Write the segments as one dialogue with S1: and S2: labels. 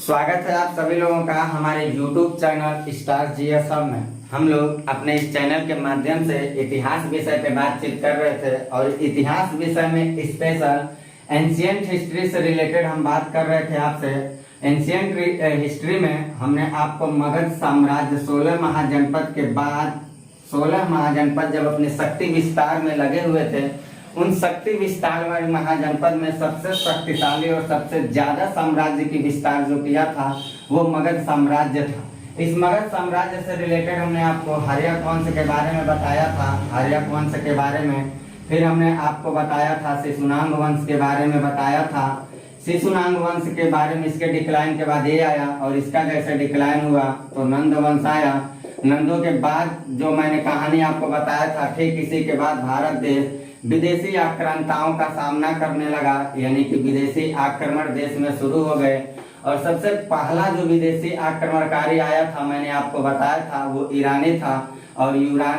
S1: स्वागत है आप सभी लोगों का हमारे YouTube चैनल स्टार जीएसएम में। हम लोग अपने इस चैनल के माध्यम से इतिहास विषय पे बातचीत कर रहे थे और इतिहास विषय में स्पेशल एंशियंट हिस्ट्री से रिलेटेड हम बात कर रहे थे आपसे। एंशियंट हिस्ट्री में हमने आपको मगध साम्राज्य 16 महाजनपद के बाद 16 महाजनपद जब अपने शक्ति विस्तार में लगे हुए थे, उन शक्ति विस्तार वाले महाजनपद में सबसे शक्तिशाली और सबसे ज्यादा साम्राज्य की विस्तार जो किया था वो मगध साम्राज्य था। इस मगध साम्राज्य से रिलेटेड हमने आपको हर्यक वंश के बारे में बताया था, हर्यक वंश के बारे में। फिर हमने आपको बताया था शिशुनाग वंश के बारे में बताया था। शिशुनाग वंश के बारे में इसके डिक्लाइन के बाद ये आया और इसका कैसे डिक्लाइन हुआ तो नंद वंश आया। नंदों के बाद जो मैंने कहानी आपको बताया था, ठीक इसी के बाद भारत देश विदेशी आक्रांताओं का सामना करने लगा, यानी कि विदेशी आक्रमण देश में शुरू हो गए। और सबसे पहला जो विदेशी आक्रमणकारी आया था, मैंने आपको बताया था, वो ईरानी था। और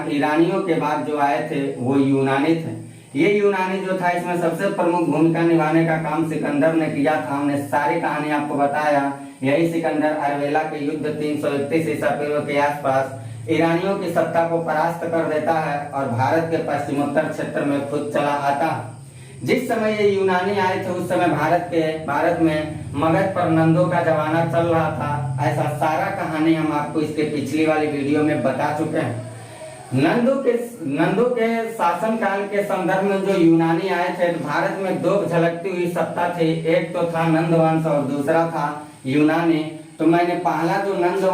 S1: ईरानियों के बाद जो आए थे वो यूनानी थे। ये यूनानी जो था, इसमें सबसे प्रमुख भूमिका निभाने का काम सिकंदर ने किया था। हमने सारी कहानी आपको बताया। यही सिकंदर अरवेला के युद्ध 331 ईसा पूर्व के आसपास ईरानियों की सत्ता को परास्त कर देता है और भारत के पश्चिमोत्तर क्षेत्र में खुद चला आता है। जिस समय ये यूनानी आए थे उस समय भारत में मगध पर नंदों का जमाना चल रहा था। ऐसा सारा कहानी हम आपको इसके पिछली वाली वीडियो में बता चुके हैं। नंदों के शासन काल के संदर्भ में जो यूनानी आए थे तो भारत में दो झलकती हुई सत्ता थी। एक तो था नंद वंश और दूसरा था यूनानी। तो मैंने पहला जो नंद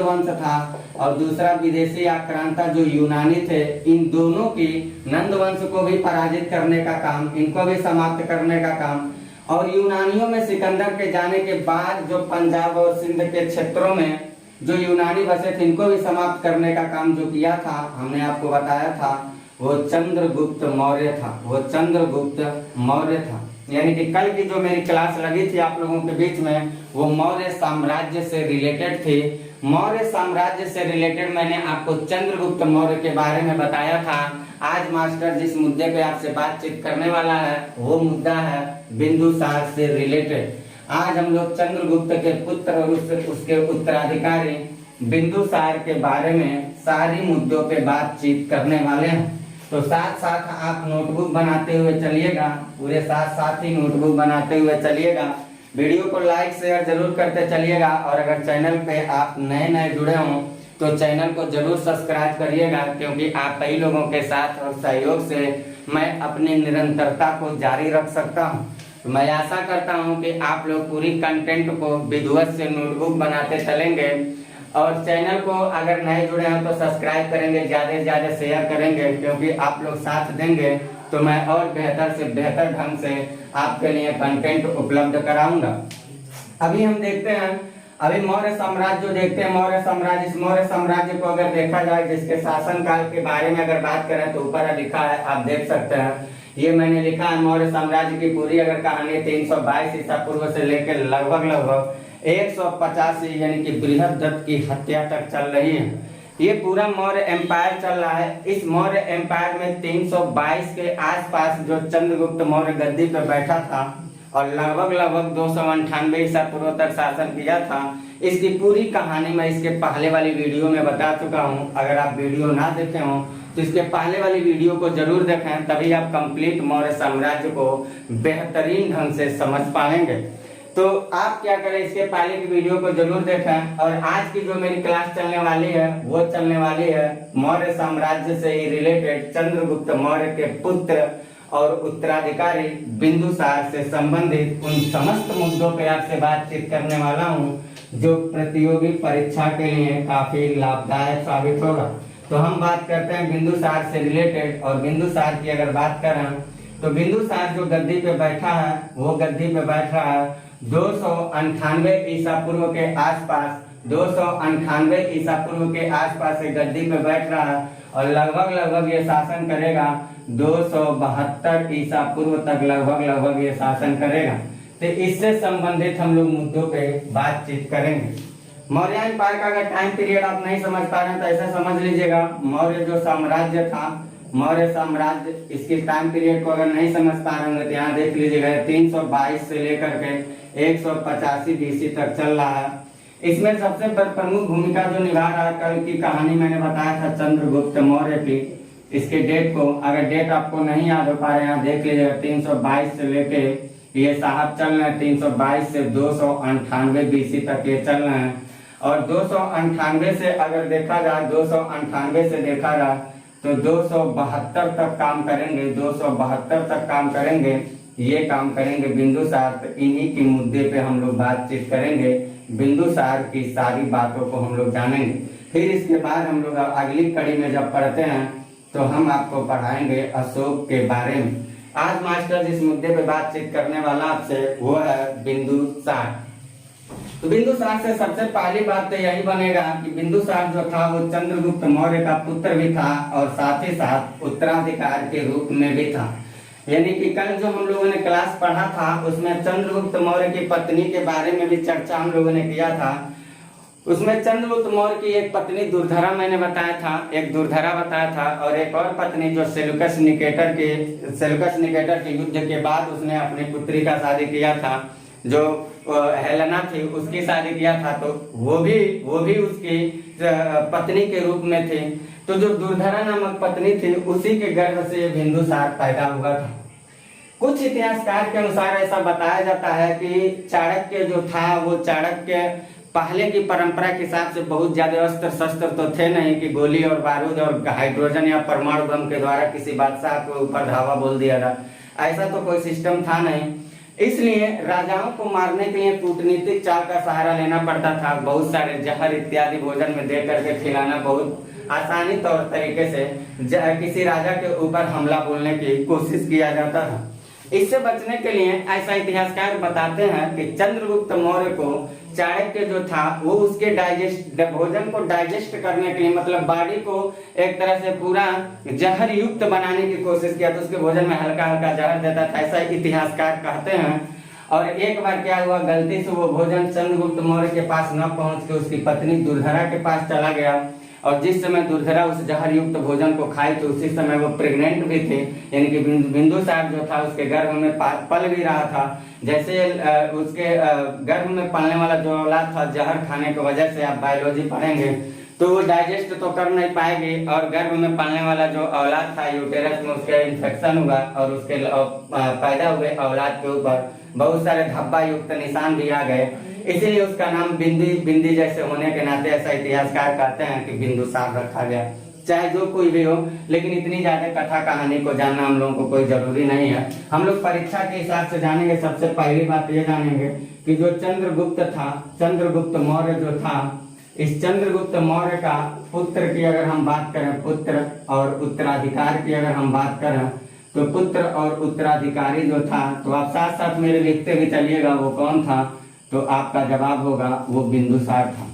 S1: वंश था और दूसरा विदेशी आक्रांता जो यूनानी थे, इन दोनों की नंद वंश को भी पराजित करने का काम, इनको भी समाप्त करने का काम। और यूनानियों में सिकंदर के जाने के बाद जो पंजाब और सिंध के क्षेत्रों में जो यूनानी बसे थे, इनको भी समाप्त करने का काम जो किया था, हमने आपको बताया था, वो चंद्रगुप्त मौर्य था। यानी कि कल की जो मेरी क्लास लगी थी आप लोगों के बीच में, वो मौर्य साम्राज्य से रिलेटेड थी। मौर्य साम्राज्य से रिलेटेड मैंने आपको चंद्रगुप्त मौर्य के बारे में बताया था। आज मास्टर जिस मुद्दे पे आपसे बातचीत करने वाला है वो मुद्दा है बिंदुसार से रिलेटेड। आज हम लोग चंद्रगुप्त के पुत्र और उसके उत्तराधिकारी बिंदुसार के बारे में सारी मुद्दों पे बातचीत करने वाले हैं। तो साथ साथ आप नोटबुक बनाते हुए चलिएगा, पूरे साथ ही नोटबुक बनाते हुए चलिएगा। वीडियो को लाइक शेयर जरूर करते चलिएगा। और अगर चैनल पे आप नए जुड़े हों तो चैनल को जरूर सब्सक्राइब करिएगा, क्योंकि आप कई लोगों के साथ और सहयोग से मैं अपनी निरंतरता को जारी रख सकता हूं। तो मैं आशा करता हूं कि आप लोग पूरी कंटेंट को विधिवत से नोटबुक बनाते चलेंगे। और चैनल को अगर नए जुड़े हैं तो सब्सक्राइब करेंगे, ज्यादा से ज्यादा शेयर करेंगे, क्योंकि आप लोग साथ देंगे तो मैं और बेहतर से बेहतर ढंग से आपके लिए कंटेंट उपलब्ध कराऊंगा। अभी हम देखते हैं, अभी मौर्य साम्राज्य जो देखते हैं, मौर्य साम्राज्य, इस मौर्य साम्राज्य को अगर देखा जाए, जिसके शासन काल के बारे में अगर बात करें तो ऊपर लिखा है, आप देख सकते हैं। ये मैंने लिखा है मौर्य साम्राज्य की पूरी अगर कहानी 322 ईसा पूर्व से लेकर लगभग 150 यानी कि बृहद्रथ की हत्या तक चल रही है। ये पूरा मौर्य एम्पायर चल रहा है। इस मौर्य एम्पायर में 322 के आसपास जो चंद्रगुप्त मौर्य गद्दी पर बैठा था और लगभग 298 ईसा पूर्व तक शासन किया था। इसकी पूरी कहानी मैं इसके पहले वाली वीडियो में बता चुका हूँ। अगर आप वीडियो ना देखे हो तो इसके पहले वाली वीडियो को जरूर देखें, तभी आप कंप्लीट मौर्य साम्राज्य को बेहतरीन ढंग से समझ पाएंगे। तो आप क्या करें, इसके पहले की वीडियो को जरूर देखें। और आज की जो मेरी क्लास चलने वाली है वो चलने वाली है मौर्य साम्राज्य से ही रिलेटेड, चंद्रगुप्त मौर्य के पुत्र और उत्तराधिकारी बिंदुसार से संबंधित उन समस्त मुद्दों पे आपसे बातचीत करने वाला हूँ, जो प्रतियोगी परीक्षा के लिए काफी लाभदायक साबित होगा। तो हम बात करते हैं बिंदुसार से रिलेटेड। और बिंदुसार की अगर बात करें तो बिंदुसार जो गद्दी पे बैठा है, वो गद्दी पे बैठ रहा है 298 ईसा पूर्व के आसपास, 298 ईसा पूर्व के आसपास से गद्दी पे बैठ रहा है। और लगभग ये शासन करेगा 272 ईसा पूर्व तक लगभग ये शासन करेगा। तो इससे संबंधित हम लोग मुद्दों पे बातचीत करेंगे। मौर्य एम्पायर का अगर टाइम पीरियड आप नहीं समझ पा रहे हैं तो ऐसा समझ लीजिएगा, मौर्य जो साम्राज्य था मौर्य साम्राज्य, इसकी टाइम पीरियड को अगर नहीं समझ पा रहे होंगे तो यहाँ देख लीजिएगा 322 से लेकर के 185 BC तक चल रहा है। इसमें सबसे प्रमुख भूमिका जो निभा रहा है, कल की कहानी मैंने बताया था चंद्रगुप्त मौर्य की, इसके डेट को अगर डेट आपको नहीं याद हो पा रहे यहाँ देख लीजिएगा 322 से लेके ये साहब चल रहे हैं 322 से 298 BC तक ये चल रहे हैं। और 298 से अगर देखा जाए 298 से देखा जाए तो 272 तक काम करेंगे, 272 तक काम करेंगे, ये काम करेंगे बिंदुसार। तो इन्हीं के मुद्दे पे हम लोग बातचीत करेंगे, बिंदुसार की सारी बातों को हम लोग जानेंगे। फिर इसके बाद हम लोग अगली कड़ी में जब पढ़ते हैं तो हम आपको पढ़ाएंगे अशोक के बारे में। आज मास्टर जिस मुद्दे पे बातचीत करने वाला आपसे वो है बिंदुसार। तो बिंदुसार से सबसे पहली बात तो यही बनेगा कि बिंदुसार जो था वो चंद्रगुप्त मौर्य का पुत्र भी था और साथ ही साथ उत्तराधिकार के रूप में भी था। यानी कि कल जो हम लोगों ने क्लास पढ़ा था उसमें चंद्रगुप्त मौर्य की पत्नी के बारे में भी चर्चा हम लोगों ने किया था। उसमें चंद्रगुप्त मौर्य की एक पत्नी दुर्धरा मैंने बताया था, एक दुर्धरा बताया था, और एक और पत्नी जो सेल्यूकस निकेटर के युद्ध के बाद उसने अपनी पुत्री का शादी किया था, जो हेलेना थी, उसकी शादी किया था। तो वो भी उसकी पत्नी के रूप में थी। तो जो दुर्धरा नामक पत्नी थी उसी के गर्भ से बिंदुसार पैदा हुआ था। कुछ इतिहासकार के अनुसार ऐसा बताया जाता है कि चाणक्य जो था वो चाणक्य पहले की परंपरा के हिसाब से बहुत ज्यादा अस्त्र शस्त्र तो थे नहीं कि गोली और बारूद और हाइड्रोजन या परमाणु बम के द्वारा किसी बादशाह को ऊपर धावा बोल दिया था, ऐसा तो कोई सिस्टम था नहीं। इसलिए राजाओं को मारने के लिए कूटनीतिक चाल का सहारा लेना पड़ता था। बहुत सारे जहर इत्यादि भोजन में दे करके खिलाना, बहुत आसानी तौर तरीके से किसी राजा के ऊपर हमला बोलने की कोशिश किया जाता था। इससे बचने के लिए ऐसा इतिहासकार बताते हैं कि चंद्रगुप्त मौर्य को चाणक्य जो था वो उसके भोजन को डाइजेस्ट करने के लिए, मतलब बॉडी को एक तरह से पूरा जहर युक्त बनाने की कोशिश किया, तो उसके भोजन में हल्का हल्का जहर देता था, ऐसा इतिहासकार कहते हैं। और एक बार क्या हुआ, गलती से वो भोजन चंद्रगुप्त मौर्य के पास न पहुंच के उसकी पत्नी दुर्धरा के पास चला गया। और जिस समय दुर्धरा उस जहर युक्त भोजन को खाई तो उसी समय वो प्रेग्नेंट भी थे, यानी कि बिंदुसार जो था उसके गर्भ में पल भी रहा था। जैसे उसके गर्भ में पलने वाला जो औलाद था, जहर खाने की वजह से आप बायोलॉजी पढ़ेंगे तो वो डाइजेस्ट तो कर नहीं पाएगी, और गर्भ में पलने वाला जो औलाद था यूटेरस में उसके इन्फेक्शन हुआ और उसके पैदा हुए औलाद के ऊपर बहुत सारे धब्बा युक्त निशान भी आ गए। इसीलिए उसका नाम बिंदी जैसे होने के नाते ऐसा इतिहासकार कहते हैं कि बिंदुसार रखा गया। चाहे जो कोई भी हो, लेकिन इतनी ज्यादा कथा कहानी को जानना हम लोगों को कोई जरूरी नहीं है। हम लोग परीक्षा के हिसाब से जानेंगे। सबसे पहली बात ये जानेंगे कि जो चंद्रगुप्त था, चंद्रगुप्त मौर्य जो था, इस चंद्रगुप्त मौर्य का पुत्र की अगर हम बात करें, पुत्र और उत्तराधिकार की अगर हम बात करें, तो पुत्र और उत्तराधिकारी जो था, तो आप साथ साथ मेरे लिखते भी चलिएगा वो कौन था। तो आपका जवाब होगा वो बिंदुसार था।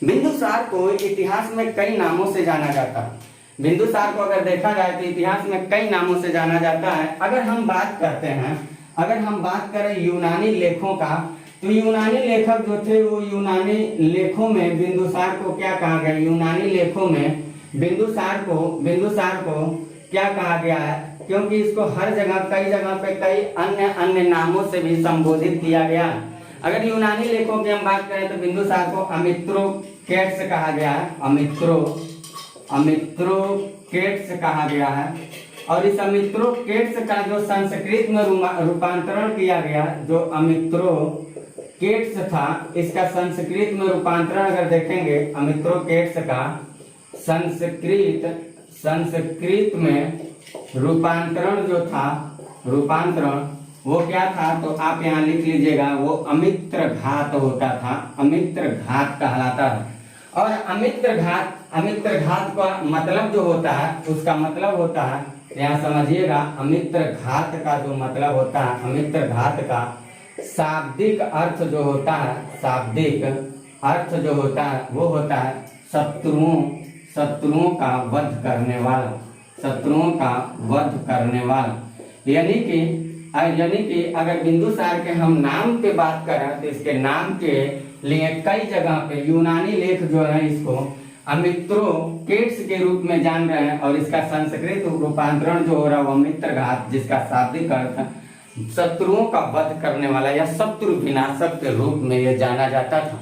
S1: बिंदुसार को इतिहास में कई नामों से जाना जाता है। बिंदुसार को अगर देखा जाए तो इतिहास में कई नामों से जाना जाता है। अगर हम बात करते हैं, अगर हम बात करें यूनानी लेखों का, तो यूनानी लेखक जो थे वो यूनानी लेखों में बिंदुसार को क्या कहा गया, यूनानी लेखों में बिंदुसार को क्या कहा गया है, क्योंकि इसको हर जगह कई जगह पे कई अन्य नामों से भी संबोधित किया गया। अगर यूनानी लेखों की हम बात करें तो बिंदुसार को अमित्रोकेट्स कहा गया है, अमित्रोकेट्स कहा गया है। और इस अमित्रोकेट्स का जो संस्कृत में रूपांतरण किया गया, जो अमित्रोकेट्स था, इसका संस्कृत में रूपांतरण अगर देखेंगे, अमित्रोकेट्स का संस्कृत में रूपांतरण जो था, रूपांतरण वो क्या था, तो आप यहाँ लिख लीजिएगा, वो अमित्र घात होता था, अमित्र घात कहलाता है। और अमित्र घात का मतलब जो होता है, उसका मतलब होता है, यहाँ समझिएगा, अमित्र घात का जो मतलब होता है, अमित्र घात का शाब्दिक अर्थ जो होता है, शाब्दिक अर्थ जो होता है वो होता है शत्रुओं का वध करने वाला, शत्रुओं का वध करने वाला। यानी कि अगर बिंदुसार के हम नाम पे बात करें तो इसके नाम के लिए कई जगह पे यूनानी लेख जो है इसको अमित्रो केट्स के रूप में जान रहे हैं, और इसका संस्कृत रूपांतरण जो हो रहा है वो मित्रघात, जिसका शाब्दिक अर्थ शत्रुओं का वध करने वाला या शत्रु विनाशक के रूप में यह जाना जाता था।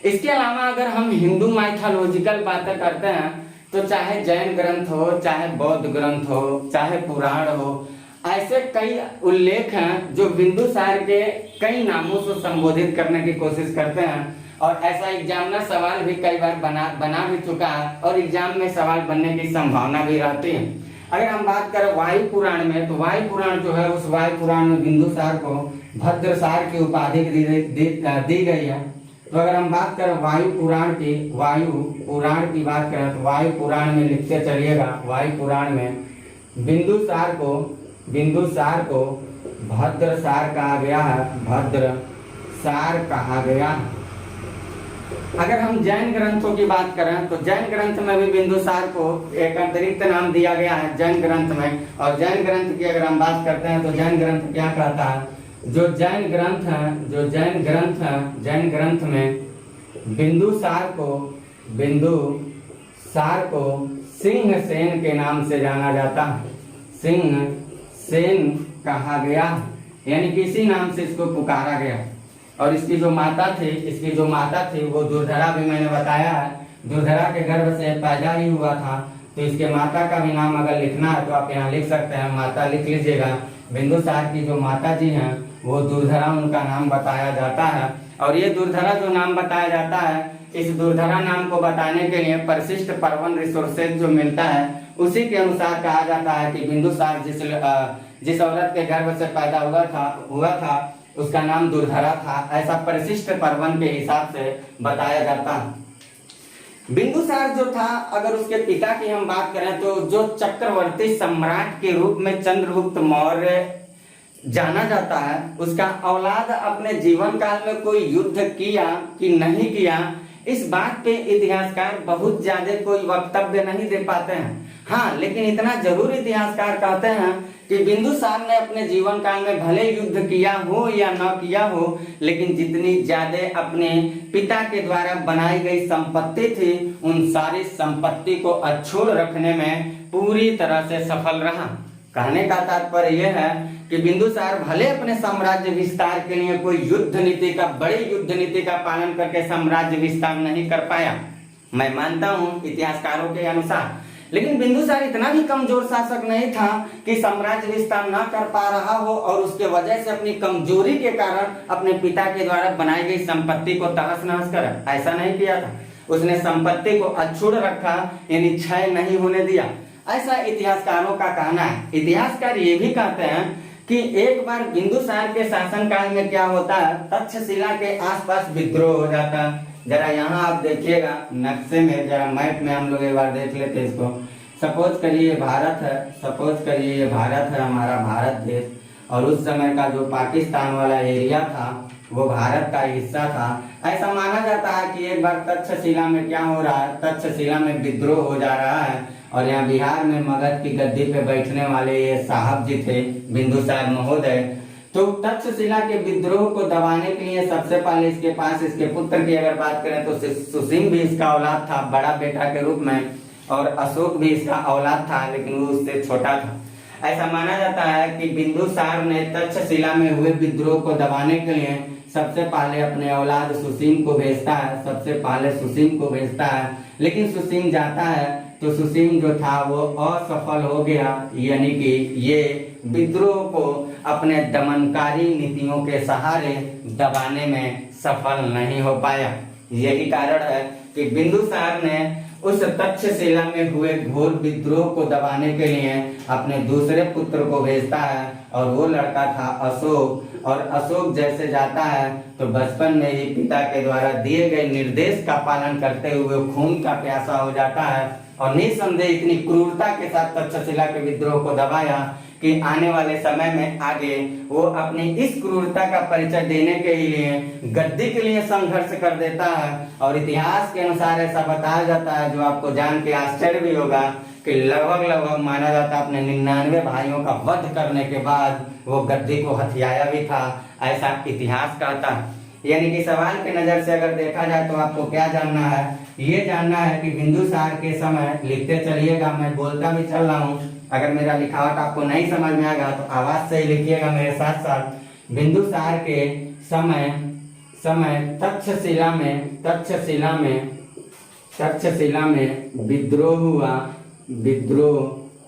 S1: इसके अलावा अगर हम हिंदू माइथोलॉजिकल बातें करते हैं तो चाहे जैन ग्रंथ हो, चाहे बौद्ध ग्रंथ हो, चाहे पुराण हो, ऐसे कई उल्लेख हैं जो बिंदुसार के कई नामों से संबोधित करने की कोशिश करते हैं, और ऐसा एग्जामिनर सवाल भी कई बार बना भी चुका है, और एग्जाम में सवाल बनने की संभावना भी रहती है। अगर हम बात करें वायु पुराण में, तो वायु पुराण जो है, उस वायु पुराण में बिंदुसार को भद्रसार की उपाधि दी गई है। तो अगर हम बात करें वायु पुराण की बात करें तो वायु पुराण में लिखते चलिएगा, वायु पुराण में बिंदुसार को भद्रसार कहा गया है, भद्रसार कहा गया है। अगर हम जैन ग्रंथों की बात करें तो जैन ग्रंथ में भी बिंदुसार को एक अतिरिक्त नाम दिया गया है जैन ग्रंथ में। और जैन ग्रंथ की अगर हम बात करते हैं तो जैन ग्रंथ क्या कहता है, जो जैन ग्रंथ में बिंदुसार को सिंह सेन के नाम से जाना जाता है, सिंह सेन कहा गया, यानी किसी नाम से इसको पुकारा गया। और इसकी जो माता थी वो दुर्धरा, भी मैंने बताया है, दुर्धरा के गर्भ से पैदा ही हुआ था। तो इसके माता का भी नाम अगर लिखना है तो आप यहाँ लिख सकते हैं, माता लिख लीजिएगा। बिंदुसार की जो माता जी हैं वो दुर्धरा, उनका नाम बताया जाता है। और ये दुर्धरा जो नाम बताया जाता है, इस दुर्धरा नाम को बताने के लिए परिशिष्ट पर्वन रिसोर्सेज जो मिलता है उसी के अनुसार कहा जाता है कि बिंदुसार जिस औरत के गर्भ से पैदा हुआ था उसका नाम दुर्धरा था, ऐसा परिशिष्ट पर्वन के हिसाब से बताया जाता है। बिंदुसार जो था, अगर उसके पिता की हम बात करें तो जो चक्रवर्ती सम्राट के रूप में चंद्रगुप्त मौर्य जाना जाता है, उसका औलाद अपने जीवन काल में कोई युद्ध किया कि नहीं किया, इस बात पे इतिहासकार बहुत ज्यादा कोई वक्तव्य नहीं दे पाते हैं। हाँ, लेकिन इतना जरूर इतिहासकार कहते हैं कि बिंदुसार ने अपने जीवन काल में भले युद्ध किया हो या न किया हो, लेकिन जितनी ज्यादा अपने पिता के द्वारा बनाई गई संपत्ति थी, उन सारी संपत्ति को अछूत रखने में पूरी तरह से सफल रहा। कहने का तात्पर्य यह है कि बिंदुसार भले अपने साम्राज्य विस्तार के लिए कोई बड़ी युद्ध नीति का पालन करके साम्राज्य विस्तार नहीं कर पाया, मैं मानता हूँ इतिहासकारों के अनुसार, लेकिन बिंदुसार इतना भी कमजोर शासक नहीं था कि साम्राज्य विस्तार न कर पा रहा हो और उसके वजह से अपनी कमजोरी के कारण अपने पिता के द्वारा बनाई गई संपत्ति को तहस नहस करे, ऐसा नहीं किया था। उसने संपत्ति को अछूत रखा, यानी क्षय नहीं होने दिया, ऐसा इतिहासकारों का कहना है। इतिहासकार ये भी कहते हैं कि एक बार बिंदुसार के शासनकाल में क्या होता है, तक्षशिला के आसपास विद्रोह हो जाता है। जरा यहाँ आप देखिएगा नक्शे में, जरा मैप में हम लोग एक बार देख लेते हैं इसको। सपोज करिए ये भारत है, हमारा भारत देश, और उस समय का जो पाकिस्तान वाला एरिया था वो भारत का हिस्सा था। ऐसा माना जाता है कि एक बार तक्षशिला में क्या हो रहा है, तक्षशिला में विद्रोह हो जा रहा है, और यहाँ बिहार में मगध की गद्दी पे बैठने वाले ये साहब जी थे बिंदुसार महोदय। तो तक्षशिला के विद्रोह को दबाने के लिए सबसे पहले इसके पुत्र की अगर बात करें तो सुसीम भी इसका औलाद था बड़ा बेटा के रूप में, और अशोक भी इसका औलाद था, लेकिन वो उससे छोटा था। ऐसा माना जाता है कि बिंदुसार ने तक्षशिला में हुए विद्रोह को दबाने के लिए सबसे पहले अपने औलाद सुसीम को भेजता है, लेकिन सुसीम जाता है तो सुसीम जो था वो असफल हो गया, यानी कि ये विद्रोह को अपने दमनकारी नीतियों के सहारे दबाने में सफल नहीं हो पाया। यही कारण है कि बिंदुसार ने उस तक्षशिला में हुए घोर विद्रोह को दबाने के लिए अपने दूसरे पुत्र को भेजता है, और वो लड़का था अशोक। और अशोक जैसे जाता है तो बचपन में ही पिता के द्वारा दिए गए निर्देश का पालन करते हुए खून का प्यासा हो जाता है, और निसंदेह इतनी क्रूरता के साथ तक्षशिला के विद्रोह को दबाया कि आने वाले समय में आगे वो अपनी इस क्रूरता का परिचय देने के लिए गद्दी के लिए संघर्ष कर देता है। और इतिहास के अनुसार ऐसा बताया जाता है, जो आपको जान के आश्चर्य भी होगा, कि लगभग माना जाता है अपने 99 भाइयों का वध करने के बाद वो गद्दी को हथियाया भी था, ऐसा इतिहास कहता है। यानी कि सवाल की नजर से अगर देखा जाए तो आपको क्या जानना है, ये जानना है कि बिंदुसार के समय, लिखते चलिएगा, मैं बोलता भी चल रहा हूँ, अगर मेरा लिखावट आपको नहीं समझ में आएगा तो आवाज से ही लिखिएगा मेरे साथ साथ। बिंदुसार के समय तक्षशिला में विद्रोह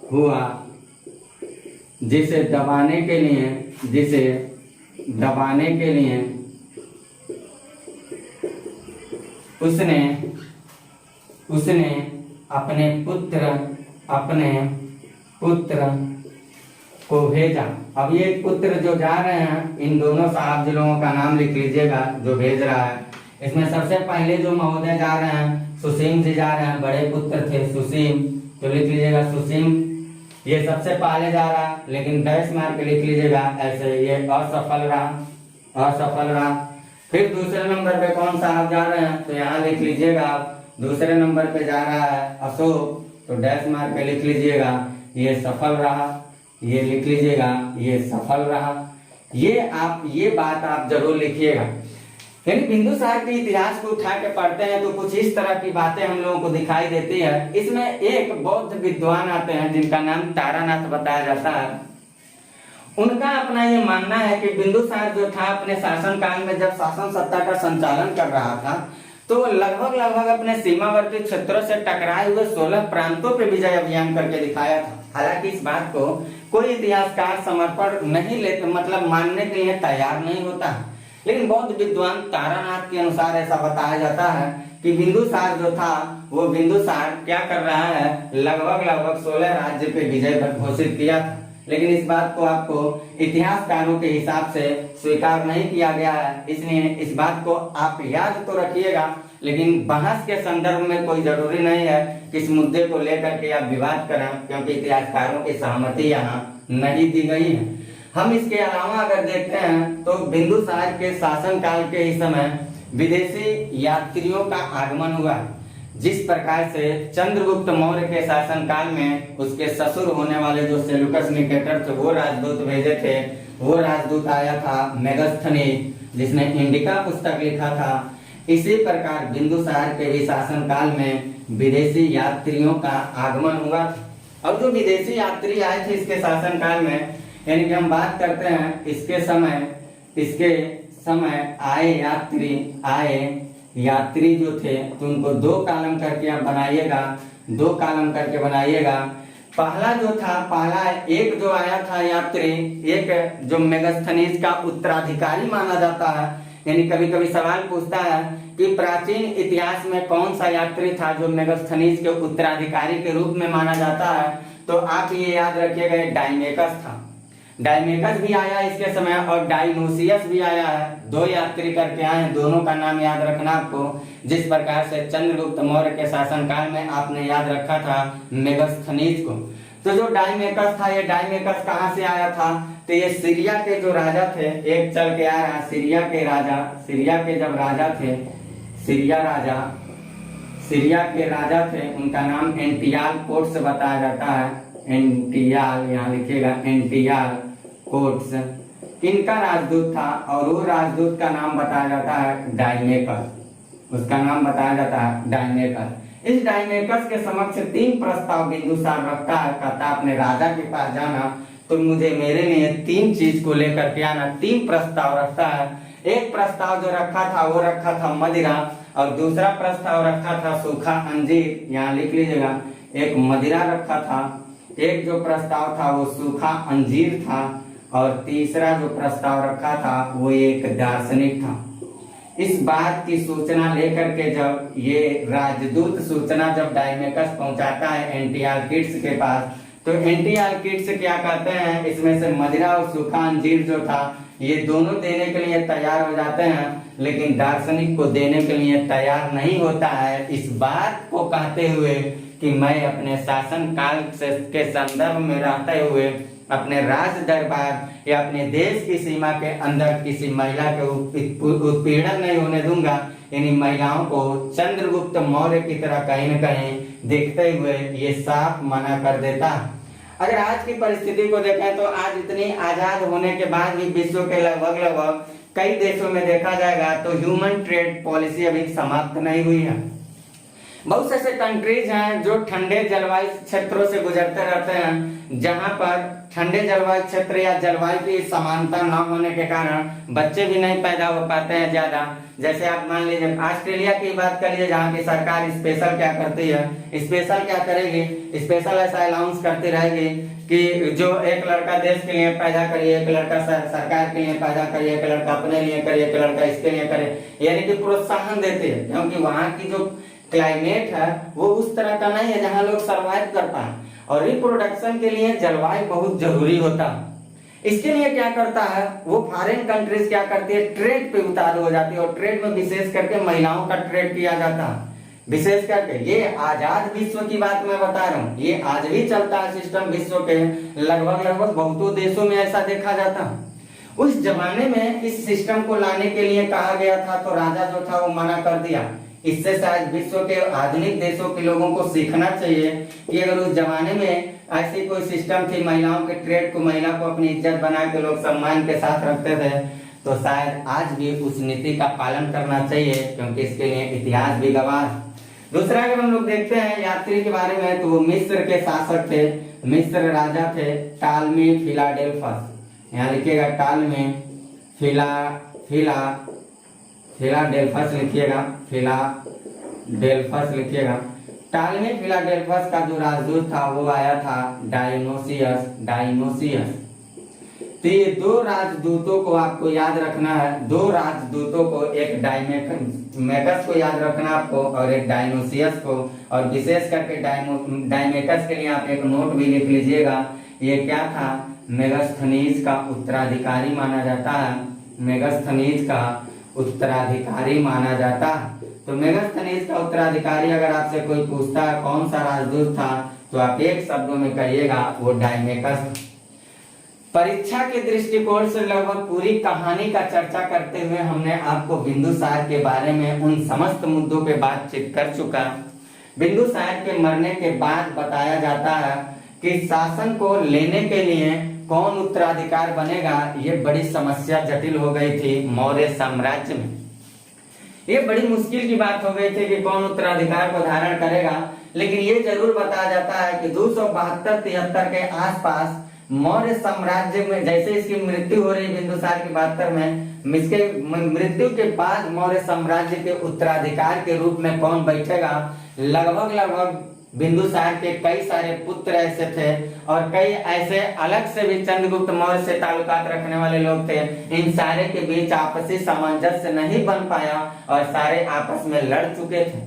S1: हुआ, जिसे दबाने के लिए उसने अपने पुत्र को भेजा। अब ये पुत्र जो जा रहे हैं, इन दोनों साहब जी लोगों का नाम लिख लीजिएगा जो भेज रहा है। इसमें सबसे पहले जो महोदय जा रहे हैं, सुसीम जी जा रहे हैं, बड़े पुत्र थे सुसीम, तो लिख लीजिएगा सुसीम, ये सबसे पहले जा रहा, लेकिन डैश मार के लिख लीजिएगा ऐसे, ये असफल रहा। फिर दूसरे नंबर पे कौन साहब जा रहे हैं, तो यहाँ लिख लीजिएगा आप, दूसरे नंबर पे जा रहा है अशोक, तो डैश मार के लिख लीजिएगा ये सफल रहा, ये लिख लीजिएगा ये सफल रहा। ये बात आप जरूर लिखिएगा। यानी बिंदुसार के इतिहास को उठा के पढ़ते हैं तो कुछ इस तरह की बातें हम लोगों को दिखाई देती है। इसमें एक बौद्ध विद्वान आते हैं जिनका नाम तारानाथ बताया जाता है। उनका अपना ये मानना है कि बिंदुसार जो था अपने शासन काल में जब शासन सत्ता का संचालन कर रहा था तो लगभग अपने सीमावर्ती क्षेत्रों से टकराए हुए 16 प्रांतों पर विजय अभियान करके दिखाया था। हालांकि इस बात को कोई इतिहासकार समर्पण नहीं लेते, मतलब मानने के लिए तैयार नहीं होता, लेकिन बौद्ध विद्वान तारानाथ के अनुसार ऐसा बताया जाता है कि बिंदुसार जो था वो बिंदुसार क्या कर रहा है, लगभग 16 राज्य पे विजय घोषित किया था। लेकिन इस बात को आपको इतिहासकारों के हिसाब से स्वीकार नहीं किया गया है, इसलिए इस बात को आप याद तो रखिएगा, लेकिन बहस के संदर्भ में कोई जरूरी नहीं है कि इस मुद्दे को लेकर के आप विवाद करें, क्योंकि इतिहासकारों की सहमति यहाँ नहीं दी गई है। हम इसके अलावा अगर देखते हैं तो बिंदुसार के शासन काल के ही समय विदेशी यात्रियों का आगमन हुआ। जिस प्रकार से चंद्रगुप्त मौर्य के शासन काल में उसके ससुर होने वाले जो सेल्यूकस निकेटर थे वो राजदूत भेजे थे, वो राजदूत आया था मेगास्थनीज, जिसने इंडिका पुस्तक लिखा था। इसी प्रकार बिंदुसार के भी शासन काल में विदेशी यात्रियों का आगमन हुआ। अब जो विदेशी यात्री आए थे इसके शासन काल में, यानी कि हम बात करते हैं इसके समय आए यात्री जो थे तो उनको 2 कॉलम करके आप बनाइएगा। पहला एक जो आया था यात्री, एक जो मेगास्थनीज का उत्तराधिकारी माना जाता है। यानी कभी कभी सवाल पूछता है कि प्राचीन इतिहास में कौन सा यात्री था जो मेगास्थनीज के उत्तराधिकारी के रूप में माना जाता है, तो आप ये याद रखिएगा डायमेकस था। डायमेकस भी आया इसके समय और डायनोसियस भी आया है, 2 यात्री करके आए हैं, दोनों का नाम याद रखना आपको। जिस प्रकार से चंद्रगुप्त मौर्य के शासन काल में आपने याद रखा था मेगास्थनीज को, तो जो डायमेकस था, ये डायमेकस कहाँ से आया था, तो ये सीरिया के जो राजा थे, एक चल के आ रहा, सीरिया के जब राजा थे, सीरिया के राजा थे, उनका नाम एंटियाल कोट्स बताया जाता है। एंटियाल, यहाँ लिखिएगा एंटियाल कोट्स, इनका राजदूत था और वो राजदूत का नाम बताया जाता है डायमेकस, उसका नाम बताया जाता है डायमेकस। इस डायमेकस के समक्ष 3 प्रस्ताव बिंदुसार रखता है, कहता अपने राजा के पास जाना तो मुझे मेरे लिए 3 चीज को लेकर के आना। 3 प्रस्ताव रखता है। एक प्रस्ताव जो रखा था वो रखा था मदिरा, और दूसरा प्रस्ताव रखा था सूखा अंजीर, यहाँ लिख लीजिएगा, एक मदिरा रखा था, एक जो प्रस्ताव था वो सूखा अंजीर था, और तीसरा जो प्रस्ताव रखा था वो एक दार्शनिक था। इस बात की सूचना लेकर के जब ये राजदूत सूचना जब डायमेकस पहुंचाता है एंटियालकिड्स के पास, तो एंटियालकिड्स क्या कहते हैं, इसमें से मदिरा और सूखा अंजीर जो था ये दोनों देने के लिए तैयार हो जाते हैं, लेकिन दार्शनिक को देने के लिए तैयार नहीं होता है, इस बात को कहते हुए कि मैं अपने शासन काल के संदर्भ में रहते हुए अपने राज दरबार या अपने देश की सीमा के अंदर किसी महिला के उत्पीड़न नहीं होने दूंगा। यानी महिलाओं को चंद्रगुप्त मौर्य की तरह कहीं न कहीं देखते हुए ये साफ मना कर देता। अगर आज की परिस्थिति को देखें तो आज इतनी आजाद होने के बाद भी विश्व के लगभग कई देशों में देखा जाएगा तो ह्यूमन ट्रेड पॉलिसी अभी समाप्त नहीं हुई है। बहुत से ऐसे कंट्रीज हैं जो ठंडे जलवायु क्षेत्रों से गुजरते रहते हैं, जहां पर ठंडे जलवायु क्षेत्र या जलवायु की समानता न होने के कारण बच्चे भी नहीं पैदा हो पाते हैं ज्यादा। जैसे आप मान लीजिए ऑस्ट्रेलिया की बात करिए, जहाँ की सरकार स्पेशल क्या करती है, स्पेशल क्या करेगी, स्पेशल ऐसा अलाउंस करती रहेगी कि जो एक लड़का देश के लिए पैदा करिए, एक लड़का सरकार के लिए पैदा करिए, एक लड़का अपने लिए करिए, एक लड़का इसके लिए करे, यानी कि प्रोत्साहन देते हैं, क्योंकि वहाँ की जो क्लाइमेट है वो उस तरह का नहीं है जहाँ लोग सरवाइव कर पाए, और रिप्रोडक्शन के लिए जलवायु बहुत जरूरी होता है। इसके लिए क्या करता है वो फॉरेन कंट्रीज क्या करती है, ट्रेड पे उतारू हो जाती है, और ट्रेड में विशेष करके महिलाओं का ट्रेड किया जाता है। विशेष करके ये आजाद विश्व की बात मैं बता रहा हूँ, ये आज भी चलता है सिस्टम विश्व के लगभग बहुतों देशों में ऐसा देखा जाता है। उस जमाने में इस सिस्टम को लाने के लिए कहा गया था, तो राजा जो था वो मना कर दिया। इससे शायद विश्व के आधुनिक देशों के लोगों को सीखना चाहिए कि अगर उस जमाने में ऐसी कोई सिस्टम थी, महिलाओं के ट्रेड को, महिला को अपनी इज्जत बना के लोग सम्मान के साथ रखते थे, तो शायद आज भी उस नीति का पालन करना चाहिए, क्योंकि इसके लिए इतिहास भी गवाह। दूसरा अगर हम लोग देखते हैं यात्री के बारे में, तो वो मिस्र के शासक थे, मिस्र राजा थे टालमी फिलाडेल्फस। यहाँ लिखिएगा टालमी फिलाडेल्फस लिखिएगा, फिलाडेल्फस लिखिएगा। टालमी फिलाडेल्फस का जो राजदूत था वो आया था डायनोसियस। तो ये दो राजदूतों को आपको याद रखना है, दो राजदूतों को, एक डायमेकस को याद रखना आपको और एक डायनोसियस को। और विशेष करके डायमेकस के लिए आप एक नोट भी लिख लीजिएगा, ये क्या था, मेगास्थनीज का उत्तराधिकारी माना जाता है, मेगास्थनीज का उत्तराधिकारी माना जाता है। तो मेगास्थनीज का उत्तराधिकारी अगर आपसे कोई पूछता है कौन सा राजदूत था, तो आप एक शब्दों में कहिएगा वो डायमेकस। परीक्षा के दृष्टिकोण से लगभग पूरी कहानी का चर्चा करते हुए हमने आपको बिंदुसार के बारे में उन समस्त मुद्दों पे बातचीत कर चुका। बिंदुसार के मरने के बाद बताया जाता है कि शासन को लेने के लिए कौन उत्तराधिकार बनेगा, ये बड़ी समस्या जटिल हो गई थी मौर्य साम्राज्य में। ये बड़ी मुश्किल की बात हो गई थी कि कौन उत्तराधिकार को धारण करेगा। लेकिन ये जरूर बताया जाता है कि 272-73 के आसपास मौर्य साम्राज्य में, जैसे इसकी मृत्यु हो रही बिंदुसार की 72 में, इसके मृत्यु के बाद मौर्य साम्राज्य के उत्तराधिकार के रूप में कौन बैठेगा, लगभग बिंदुसार के कई सारे पुत्र ऐसे थे और कई ऐसे अलग से भी चंद्रगुप्त मौर्य से ताल्लुकात रखने वाले लोग थे। इन सारे के बीच आपसी सामंजस्य नहीं बन पाया और सारे आपस में लड़ चुके थे।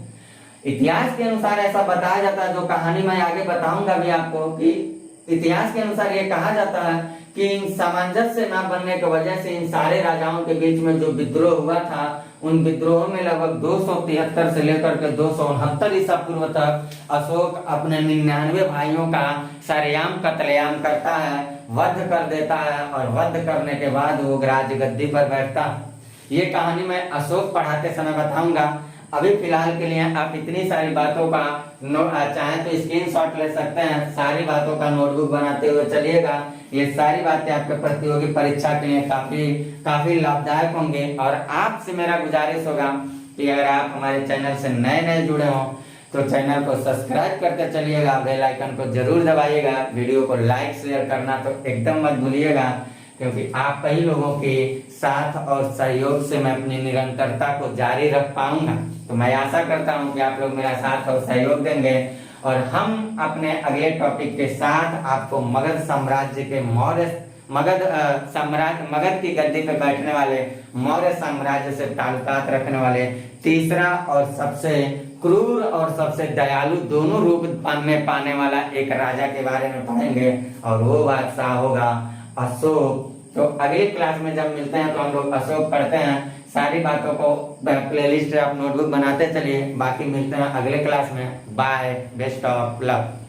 S1: इतिहास के अनुसार ऐसा बताया जाता है, जो कहानी मैं आगे बताऊंगा भी आपको, कि इतिहास के अनुसार ये कहा जाता है कि इन सामंजस्य न बनने की वजह से इन सारे राजाओं के बीच में जो विद्रोह हुआ था, उन विद्रोह में लगभग 273 से लेकर के 269 ईसा पूर्व तक अशोक अपने 99 भाइयों का सरेआम कत्लेआम करता है, वध कर देता है, और वध करने के बाद वो राजगद्दी पर बैठता है। ये कहानी मैं अशोक पढ़ाते समय बताऊंगा। अभी फिलहाल के लिए आप इतनी सारी बातों का चाहे तो स्क्रीनशॉट ले सकते हैं, सारी बातों का नोटबुक बनाते हुए चलिएगा। ये सारी बातें आपके प्रतियोगी परीक्षा के लिए काफी लाभदायक होंगे। और आपसे मेरा गुजारिश होगा कि अगर आप हमारे चैनल से नए जुड़े हों तो चैनल को सब्सक्राइब करते चलिएगा, बेल आइकन को जरूर दबाइएगा, वीडियो को लाइक शेयर करना तो एकदम मत भूलिएगा, क्योंकि आप ही लोगों के साथ और सहयोग से मैं अपनी निरंतरता को जारी रख पाऊंगा। तो मैं आशा करता हूं कि आप लोग मेरा साथ और सहयोग देंगे और हम अपने अगले टॉपिक के साथ आपको मगध साम्राज्य के मगध की गद्दी पे बैठने वाले मौर्य साम्राज्य से ताल्लुकात रखने वाले तीसरा और सबसे क्रूर और सबसे दयालु दोनों रूप में पाने वाला एक राजा के बारे में पढ़ेंगे, और वो बादशाह होगा अशोक। तो अगली क्लास में जब मिलते हैं तो हम लोग अशोक पढ़ते हैं। सारी बातों को प्लेलिस्ट आप नोटबुक बनाते चलिए। बाकी मिलते हैं अगले क्लास में। Bye, best of luck.